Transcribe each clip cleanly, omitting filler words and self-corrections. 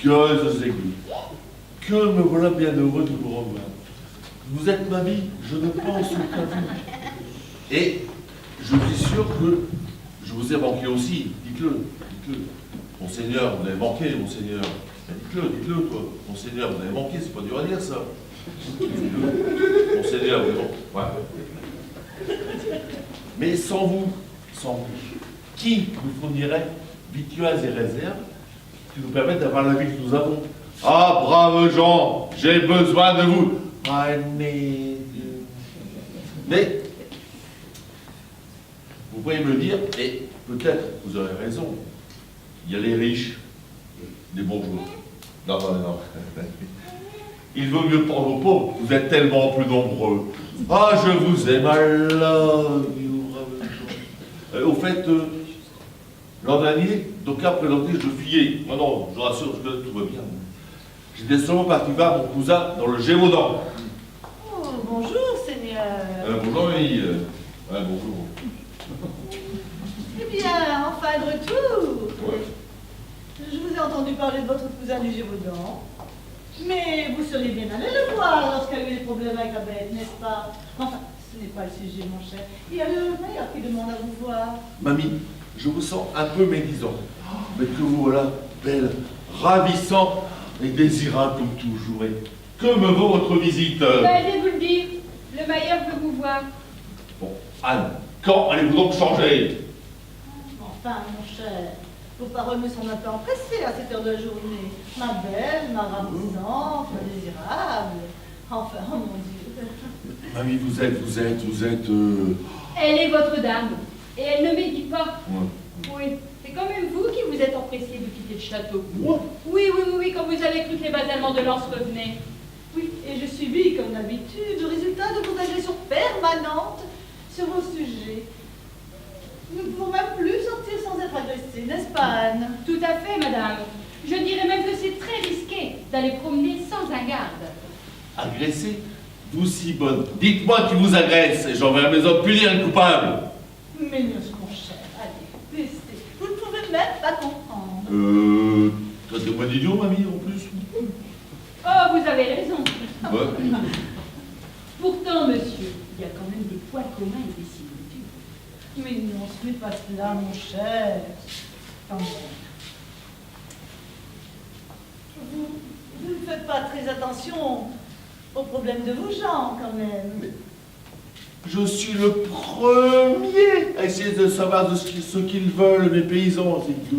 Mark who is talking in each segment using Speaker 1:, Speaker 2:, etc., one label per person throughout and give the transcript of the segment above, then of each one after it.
Speaker 1: gueuses aiguës. Que me voilà bien heureux de vous revoir. Vous êtes ma vie, je ne pense qu'à vous. Et je suis sûr que je vous ai manqué aussi. Dites-le, dites-le. Monseigneur, vous avez manqué, Monseigneur. Dites-le, dites-le, toi. Monseigneur, vous avez manqué, c'est pas dur à dire, ça. Dites-le. Monseigneur, vous avez manqué. Ouais. Mais sans vous, qui nous fournirait victuailles et réserves qui nous permettent d'avoir la vie que nous avons? Ah, braves gens, j'ai besoin de vous. Mais, vous pourriez me dire, et peut-être vous aurez raison, il y a les riches, les bourgeois. Non, non, non. Il vaut mieux prendre aux pauvres, vous êtes tellement plus nombreux. Ah, je vous aime, I love you. Au fait, l'an dernier, d'aucuns présentés, je fuyais. Non, non, je vous rassure, tout va bien. J'étais seulement parti voir mon cousin dans le Gévaudan.
Speaker 2: Oh, bonjour, Seigneur.
Speaker 1: Bonjour, Mamie. Bonjour.
Speaker 2: Eh bien, enfin de retour.
Speaker 1: Ouais.
Speaker 2: Je vous ai entendu parler de votre cousin du Gévaudan. Mais vous seriez bien allé le voir lorsqu'il y a eu des problèmes avec la bête, n'est-ce pas? Enfin, ce n'est pas le sujet, mon cher. Il y a le maire qui demande à vous voir.
Speaker 1: Mamie, je vous sens un peu médisant. Mais que vous voilà, belle, ravissant et désirable comme toujours. Et que me vaut votre visite?
Speaker 3: Allez vous le dire, le Mailleur veut vous voir.
Speaker 1: Bon, Anne, quand allez-vous donc changer?
Speaker 2: Enfin, mon cher, vos paroles me semblent un peu empressées à cette heure de la journée. Ma belle, ma ravissante, ma désirable. Enfin, oh mon Dieu.
Speaker 1: Mamie, vous êtes...
Speaker 3: Elle est votre dame, et elle ne médit pas.
Speaker 1: Ouais.
Speaker 3: Oui, c'est quand même vous qui vous êtes empressé de quitter le château.
Speaker 1: Moi?
Speaker 3: Oui, quand vous avez cru que les bataillements de Lens revenaient.
Speaker 2: Oui, et je subis, comme d'habitude, le résultat de vos agressions permanentes sur vos sujets. Nous ne pouvons même plus sortir sans être agressés, n'est-ce pas, Anne?
Speaker 3: Tout à fait, madame. Je dirais même que c'est très risqué d'aller promener sans un garde.
Speaker 1: Agressé? Vous si bonne. Dites-moi qui vous agresse et j'enverrai mes hommes punir le coupable.
Speaker 2: Mais non, mon cher, allez, restez. Vous ne pouvez même pas comprendre.
Speaker 1: Traitez-moi d'idiot, mamie, en plus.
Speaker 3: Oh, vous avez raison.
Speaker 1: Ouais.
Speaker 3: Pourtant, monsieur, il y a quand même des points communs et des similitudes.
Speaker 2: Mais non, ce n'est pas cela, mon cher. Quand même. Vous ne faites pas très attention aux problèmes de vos gens, quand même.
Speaker 1: Mais je suis le premier à essayer de savoir ce qu'ils veulent, mes paysans. C'est que...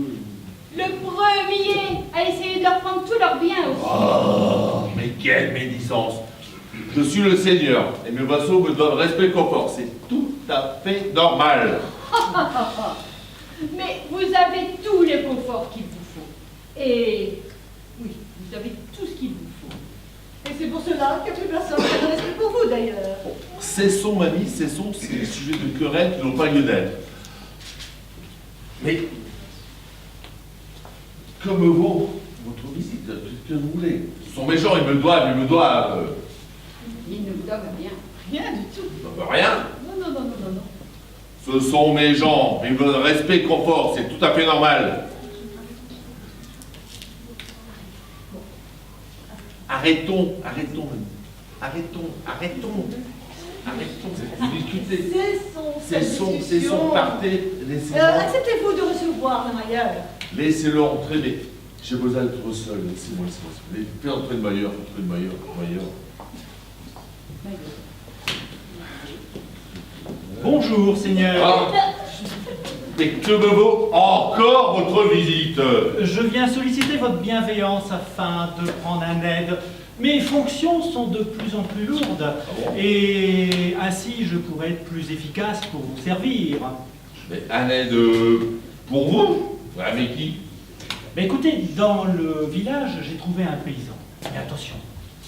Speaker 3: Le premier à essayer de leur prendre tous leurs biens aussi.
Speaker 1: Oh, mais quelle médisance! Je suis le seigneur et mes vassaux me donnent respect et confort. C'est tout à fait normal.
Speaker 3: Mais vous avez tous les conforts qu'il vous faut. Et oui, vous avez tout ce qu'il vous faut.
Speaker 2: Et c'est pour cela qu'il n'y a plus personne qui a de respect pour vous, d'ailleurs.
Speaker 1: Bon, cessons, mamie, cessons ces sujets de querelle qui n'ont pas lieu d'être. Mais, que me vaut votre visite? Que vous voulez? Ce sont mes gens, ils me doivent.
Speaker 3: Ils ne vous donnent rien.
Speaker 2: Rien du tout.
Speaker 1: Rien.
Speaker 2: Non.
Speaker 1: Ce sont mes gens, ils me donnent respect et confort, c'est tout à fait normal. Arrêtons, vous discutez. Cessons, partez, laissez-moi.
Speaker 2: Acceptez-vous de recevoir le Mailleur?
Speaker 1: Laissez-le entrer, mais j'ai besoin d'être seul, laissez-moi. Faites entrer le Mailleur.
Speaker 4: Bonjour, Seigneur.
Speaker 1: Ah. Mais que me vaut encore votre visite?
Speaker 4: Je viens solliciter votre bienveillance afin de prendre un aide. Mes fonctions sont de plus en plus lourdes et ainsi je pourrais être plus efficace pour vous servir.
Speaker 1: Mais un aide pour vous? Avec qui?
Speaker 4: Mais écoutez, dans le village, j'ai trouvé un paysan. Mais attention,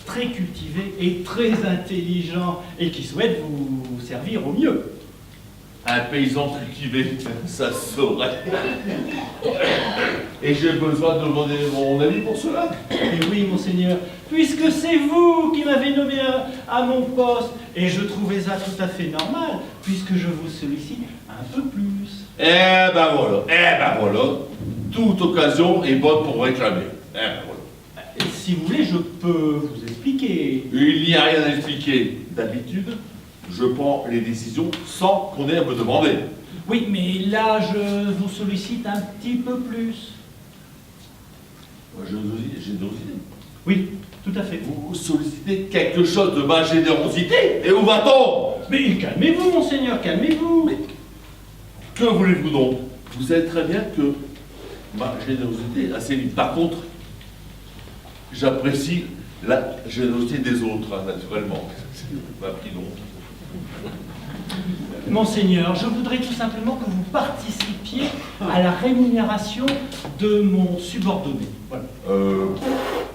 Speaker 4: très cultivé et très intelligent et qui souhaite vous servir au mieux.
Speaker 1: Un paysan cultivé, ça se saurait. Et j'ai besoin de demander mon avis pour cela.
Speaker 4: Et oui, monseigneur, puisque c'est vous qui m'avez nommé à mon poste, et je trouvais ça tout à fait normal, puisque je vous sollicite un peu plus.
Speaker 1: Eh ben voilà. Toute occasion est bonne pour réclamer. Eh ben voilà.
Speaker 4: Et si vous voulez, je peux vous expliquer.
Speaker 1: Il n'y a rien à expliquer. D'habitude, je prends les décisions sans qu'on ait à me demander.
Speaker 4: Oui, mais là, je vous sollicite un petit peu plus.
Speaker 1: Moi, générosité.
Speaker 4: Oui, tout à fait.
Speaker 1: Vous sollicitez quelque chose de ma générosité. Et où va-t-on?
Speaker 4: Mais calmez-vous, monseigneur, calmez-vous.
Speaker 1: Mais que voulez-vous donc? Vous savez très bien que ma générosité est assez libre. Par contre, j'apprécie la générosité des autres, hein, naturellement. C'est ma prix donc.
Speaker 4: Monseigneur, je voudrais tout simplement que vous participiez à la rémunération de mon subordonné. Voilà.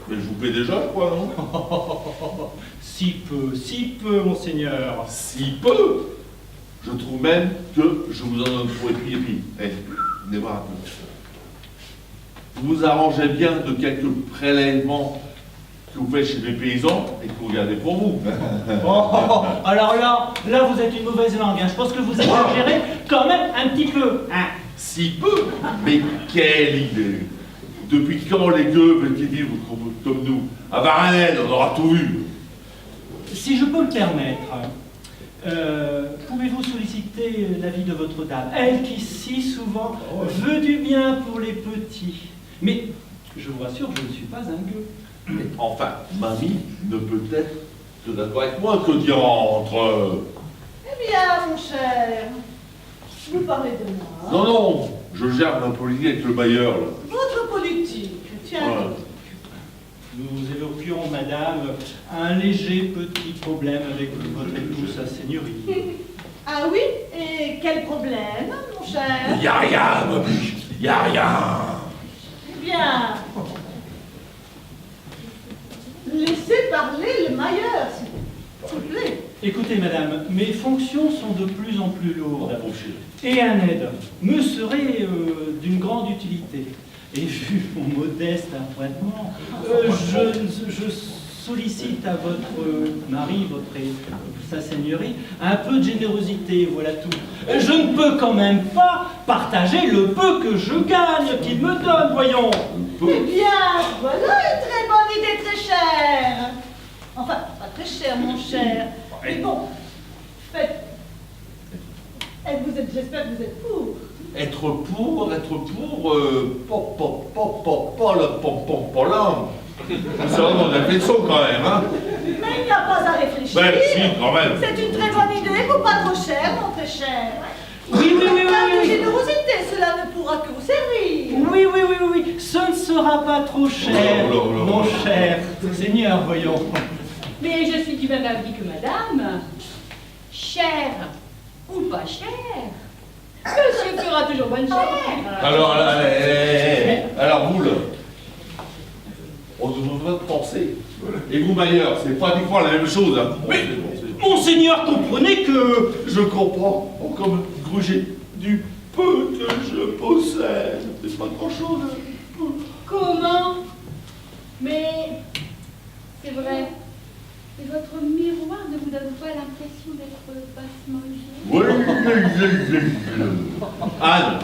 Speaker 1: Mais je vous paie déjà, quoi, non?
Speaker 4: Si peu, monseigneur.
Speaker 1: Si peu! Je trouve même que je vous en donne trop. Et puis, venez voir un peu. Vous vous arrangez bien de quelques prélèvements que vous faites chez les paysans et que vous gardez pour vous.
Speaker 4: Alors là, vous êtes une mauvaise langue. Hein. Je pense que vous exagérez quand même un petit peu. Hein.
Speaker 1: Si peu? Mais quelle idée! Depuis quand les gueux veulent-ils vivre comme nous? À Varanel, on aura tout vu.
Speaker 4: Si je peux me permettre, pouvez-vous solliciter l'avis de votre dame, elle qui si souvent veut du bien pour les petits. Mais je vous rassure, je ne suis pas un gueux.
Speaker 1: Mais enfin, mamie ne peut être que d'accord avec moi, que diantre.
Speaker 2: Eh bien, mon cher, vous parlez de moi.
Speaker 1: Non, je gère ma politique avec le bailleur, là.
Speaker 2: Votre politique, tiens.
Speaker 1: Voilà.
Speaker 4: Nous évoquions, madame, un léger petit problème avec votre épouse, sa seigneurie.
Speaker 2: Ah oui? Et quel problème, mon cher?
Speaker 1: Y a rien, mamie, y a rien.
Speaker 2: Eh bien, laissez parler le mailleur, s'il vous plaît.
Speaker 4: Écoutez, madame, mes fonctions sont de plus en plus lourdes.
Speaker 1: Mon chéri.
Speaker 4: Et un aide me serait d'une grande utilité. Et vu mon modeste appointement, je sollicite à votre mari, sa seigneurie, un peu de générosité, voilà tout. Je ne peux quand même pas partager le peu que je gagne qu'il me donne, voyons.
Speaker 2: Eh bien, voilà une très bonne idée, très chère. Enfin, pas très chère, mon cher. Mais bon, faites. J'espère que vous êtes pour.
Speaker 1: Être pour, pas là. C'est vraiment une réflexion quand même, hein.
Speaker 2: Mais il n'y a pas à réfléchir.
Speaker 1: Ben si, quand même.
Speaker 2: C'est une très bonne idée, vous pas trop cher, mon très cher.
Speaker 4: Oui.
Speaker 2: De générosité, cela ne pourra que vous servir.
Speaker 4: Oui, ce ne sera pas trop cher, mon cher seigneur, voyons.
Speaker 3: Mais je suis du même avis que madame. Cher ou pas cher, monsieur fera toujours bonne chère.
Speaker 1: Alors vous, là, on devrait penser. Et vous, Mailleur, c'est pratiquement la même chose, hein.
Speaker 4: Mais, monseigneur, comprenez que...
Speaker 1: Je comprends, comme gruger du peu que je possède. C'est pas grand-chose.
Speaker 3: Comment? Mais c'est vrai. Et votre miroir ne vous donne pas l'impression d'être bassement usé?
Speaker 1: Oui. Anne,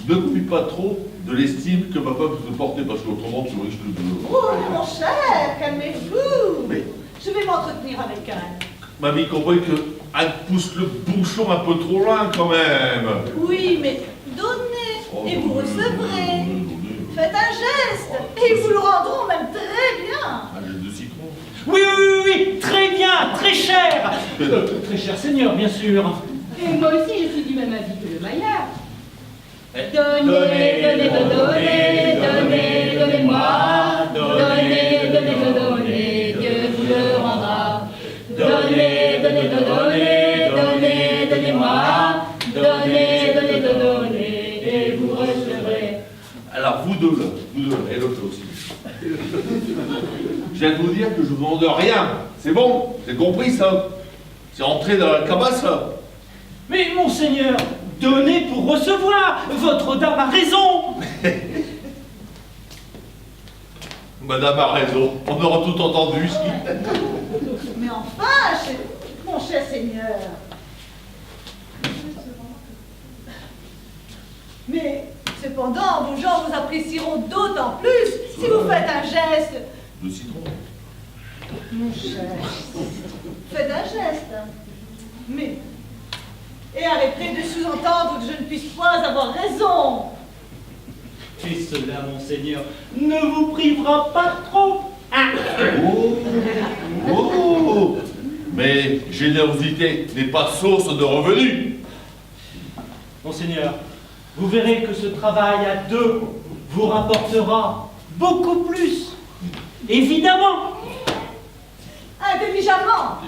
Speaker 1: ne m'oublie pas trop de l'estime que ma femme peut te porter, parce qu'autrement tu risques de...
Speaker 2: Oh, mon cher, calmez-vous.
Speaker 1: Mais,
Speaker 2: Je vais m'entretenir avec Anne.
Speaker 1: mamie, comprenez que Anne pousse le bouchon un peu trop loin quand même.
Speaker 2: Oui, mais donnez et vous recevrez. Faites un geste et ils vous le rendront même très bien.
Speaker 1: Un jeu de citron.
Speaker 4: Oui, très bien, très cher. Très cher seigneur, bien sûr.
Speaker 3: Et moi aussi, je suis du même avis que le maillard.
Speaker 4: Donnez-moi,
Speaker 3: donnez, Dieu vous le rendra. Donnez-moi, donnez, et vous recevrez.
Speaker 1: Alors vous deux là, et l'autre aussi. Je viens de vous dire que je vous demande rien. C'est bon, c'est compris ça. C'est entré dans la cabasse là.
Speaker 4: Mais monseigneur, donnez pour recevoir. Votre dame a raison.
Speaker 1: Madame a raison, on aura tout entendu ici.
Speaker 2: Mais enfin, mon cher Seigneur. Mais cependant, vos gens vous apprécieront d'autant plus si Si vous faites un geste,
Speaker 1: De citron.
Speaker 2: mon cher, faites un geste. Mais, et arrêtez de sous-entendre que je ne puisse pas avoir raison.
Speaker 4: Et cela, monseigneur, ne vous privera pas trop. Ah.
Speaker 1: Oh, oh, mais générosité n'est pas source de revenus.
Speaker 4: Monseigneur, vous verrez que ce travail à deux vous rapportera beaucoup plus. Évidemment,
Speaker 2: Intelligemment,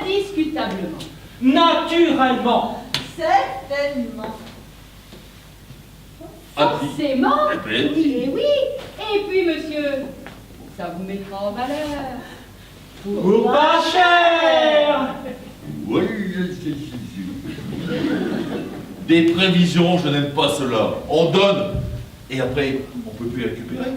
Speaker 3: Indiscutablement.
Speaker 4: naturellement.
Speaker 2: certainement.
Speaker 3: Forcément.
Speaker 1: Répète.
Speaker 3: Et oui. Et puis, monsieur, ça vous mettra en valeur.
Speaker 4: Pour pas cher.
Speaker 1: Oui, des prévisions, je n'aime pas cela. On donne, et après, on ne peut plus récupérer.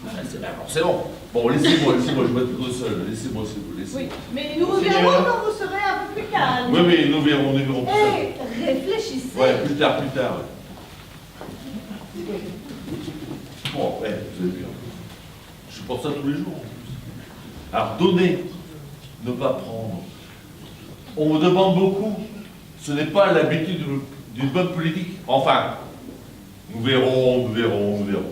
Speaker 1: Ah, c'est bien, c'est bon. Bon, laissez-moi, je vais être seul. Laissez-moi, s'il vous plaît.
Speaker 2: Oui, mais nous
Speaker 1: Seigneur.
Speaker 2: verrons quand vous serez un peu plus calme.
Speaker 1: Oui, oui, nous verrons plus tard.
Speaker 2: Et réfléchissez.
Speaker 1: Ouais, plus tard, plus tard. Ouais. Bon, ouais, vous avez bien. Je pense ça tous les jours, en plus. Alors, donner, ne pas prendre. On me demande beaucoup. Ce n'est pas l'habitude d'une bonne politique. Enfin, nous verrons, nous verrons, nous verrons.